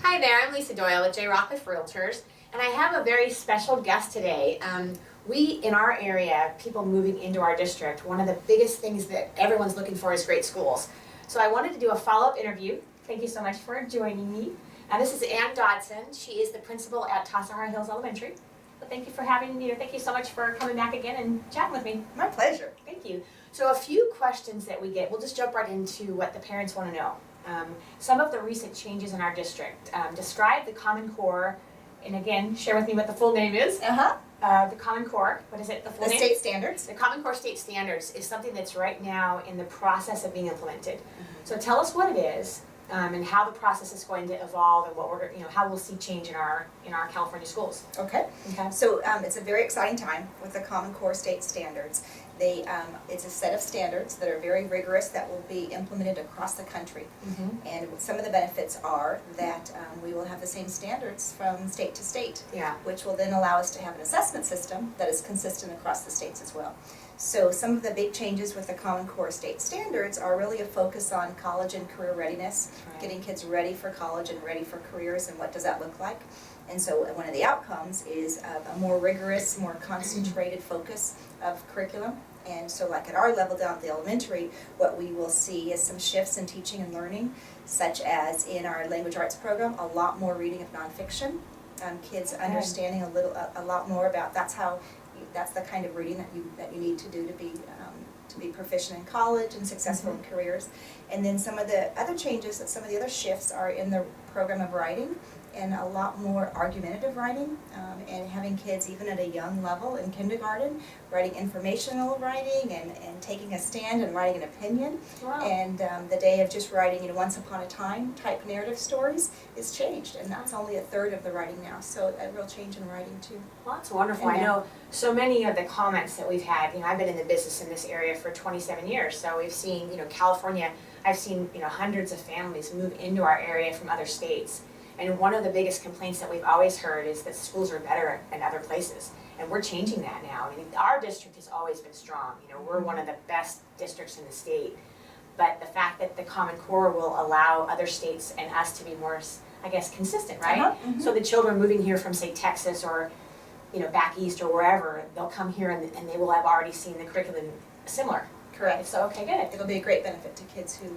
Hi there, I'm Lisa Doyle with Rockcliff Realtors, and I have a very special guest today. In our area, people moving into our district, one of the biggest things that everyone's looking for is great schools. So I wanted to do a follow-up interview. Thank you so much for joining me. And this is Ann Dodson. She is the principal at Tassajara Hills Elementary. So thank you for having me. Thank you so much for coming back again and chatting with me. My pleasure. Thank you. So a few questions that we get, we'll just jump right into what the parents want to know. Some of the recent changes in our district. Describe the Common Core, and again, share with me what the full name is. The Common Core, what is it, the full name? The state standards. The Common Core state standards is something that's right now in the process of being implemented. So tell us what it is, and how the process is going to evolve, and what we're, how we'll see change in our California schools. Okay. So it's a very exciting time with the Common Core state standards. It's a set of standards that are very rigorous that will be implemented across the country. And some of the benefits are that we will have the same standards from state to state, which will then allow us to have an assessment system that is consistent across the states as well. So some of the big changes with the Common Core state standards are really a focus on college and career readiness, getting kids ready for college and ready for careers, and what does that look like. And so one of the outcomes is a more rigorous, more concentrated focus of curriculum. And so like at our level down at the elementary, what we will see is some shifts in teaching and learning, such as in our language arts program, a lot more reading of nonfiction. Kids understanding a lot more about that's the kind of reading that you need to do to be proficient in college and successful in careers. And then some of the other changes, some of the other shifts are in the program of writing, and a lot more argumentative writing, and having kids even at a young level in kindergarten writing informational writing and taking a stand and writing an opinion. And the day of just writing once upon a time type narrative stories is changed, and that's only a third of the writing now, so a real change in writing too. Well, that's wonderful. I know so many of the comments that we've had, I've been in the business in this area for 27 years, so we've seen, California, I've seen, hundreds of families move into our area from other states. And one of the biggest complaints that we've always heard is that schools are better in other places. And we're changing that now. Our district has always been strong. We're one of the best districts in the state. But the fact that the Common Core will allow other states and us to be more, I guess, consistent, right? So the children moving here from, say, Texas or, back east or wherever, they'll come here and they will have already seen the curriculum similar. Correct. So, okay, good. It'll be a great benefit to kids who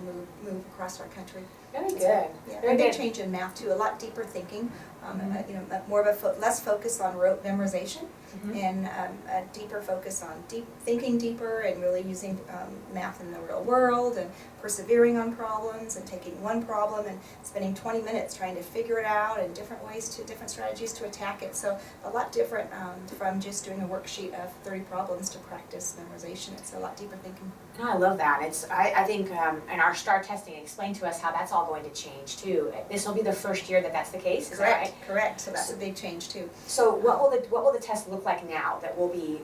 move across our country. Very good. Yeah, very big change in math too. A lot deeper thinking. More of less focus on rote memorization, and a deeper focus on thinking deeper and really using math in the real world and persevering on problems and taking one problem and spending 20 minutes trying to figure it out and different strategies to attack it. So a lot different from just doing a worksheet of 30 problems to practice memorization. It's a lot deeper thinking. No, I love that. I think in our STAR testing, explain to us how that's all going to change too. This will be the first year that that's the case. Is that right? Correct. So that's a big change too. So what will the test look like now that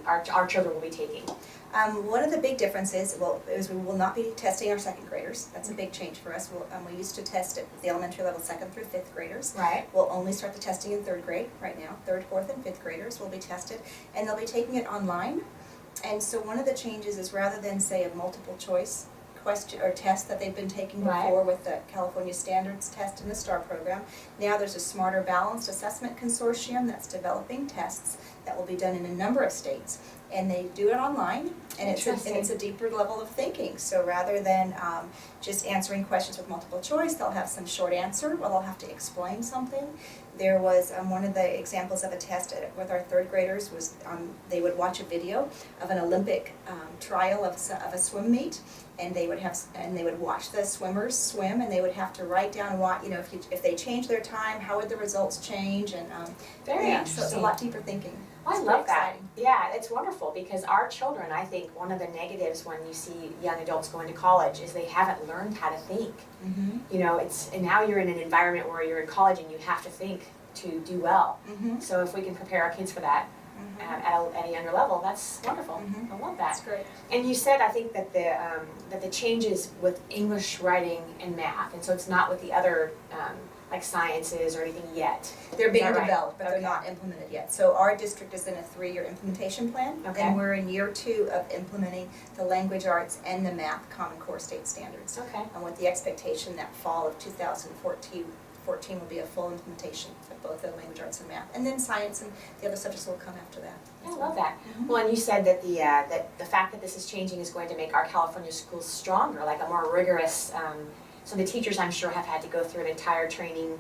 our children will be taking? One of the big differences, is we will not be testing our second graders. That's a big change for us. We used to test at the elementary level 2nd through 5th graders. Right. We'll only start the testing in 3rd grade right now. 3rd, 4th, and 5th graders will be tested, and they'll be taking it online. And so one of the changes is rather than say a multiple choice question or test that they've been taking before with the California Standards test in the STAR program, now there's a Smarter Balanced Assessment Consortium that's developing tests that will be done in a number of states, and they do it online, and it's a deeper level of thinking. So rather than just answering questions with multiple choice, they'll have some short answer, or they'll have to explain something. There was one of the examples of a test with our 3rd graders was they would watch a video of an Olympic trial of a swim meet, and they would watch the swimmers swim, and they would have to write down what if they change their time, how would the results change, and very interesting. So it's a lot deeper thinking. I love that. Yeah, it's wonderful because our children, I think one of the negatives when you see young adults going to college is they haven't learned how to think. And now you're in an environment where you're in college and you have to think to do well. So if we can prepare our kids for that at a younger level, that's wonderful. I love that. That's great. And you said, I think that the changes with English writing and math, and so it's not with the other like sciences or anything yet. They're being developed, but they're not implemented yet. So our district is in a 3-year implementation plan, and we're in year 2 of implementing the language arts and the math Common Core state standards. And with the expectation that fall of 2014 14 will be a full implementation of both the language arts and math. And then science and the other subjects will come after that. Yeah, I love that. Well, and you said that the fact that this is changing is going to make our California schools stronger, like a more rigorous, so the teachers, I'm sure, have had to go through an entire training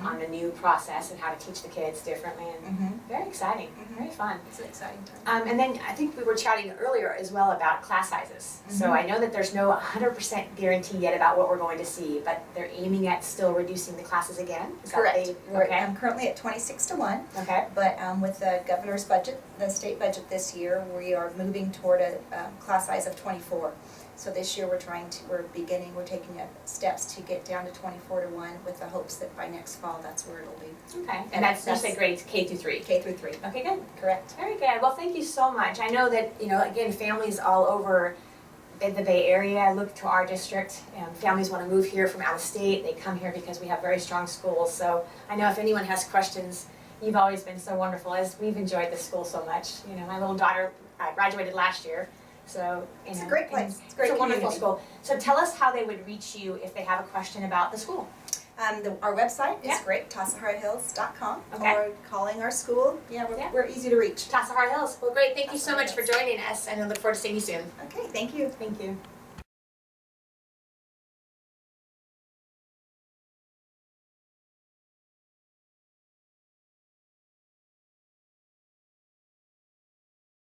on the new process and how to teach the kids differently, and very exciting, very fun. It's an exciting time. And then I think we were chatting earlier as well about class sizes. So I know that there's no 100% guarantee yet about what we're going to see, but they're aiming at still reducing the classes again? Is that Correct. We're okay. currently at 26-1. Okay. But with the governor's budget, the state budget this year, we are moving toward a class size of 24. So this year we're taking steps to get down to 24-1 with the hopes that by next fall that's where it'll be. Okay. And that's you said grades K through 3. K through 3. Okay, good. Correct. Very good. Well, thank you so much. I know that, again, families all over the Bay Area look to our district. Families want to move here from out of state. They come here because we have very strong schools. So I know if anyone has questions, you've always been so wonderful, as we've enjoyed this school so much. My little daughter graduated last year. So, it's a great place. It's a wonderful school. So tell us how they would reach you if they have a question about the school. Our website is great, TassajaraHills.com, or calling our school. We're easy to reach. Tassajara Hills. Well, great. Thank you so much for joining us, and I look forward to seeing you soon. Okay, thank you. Thank you.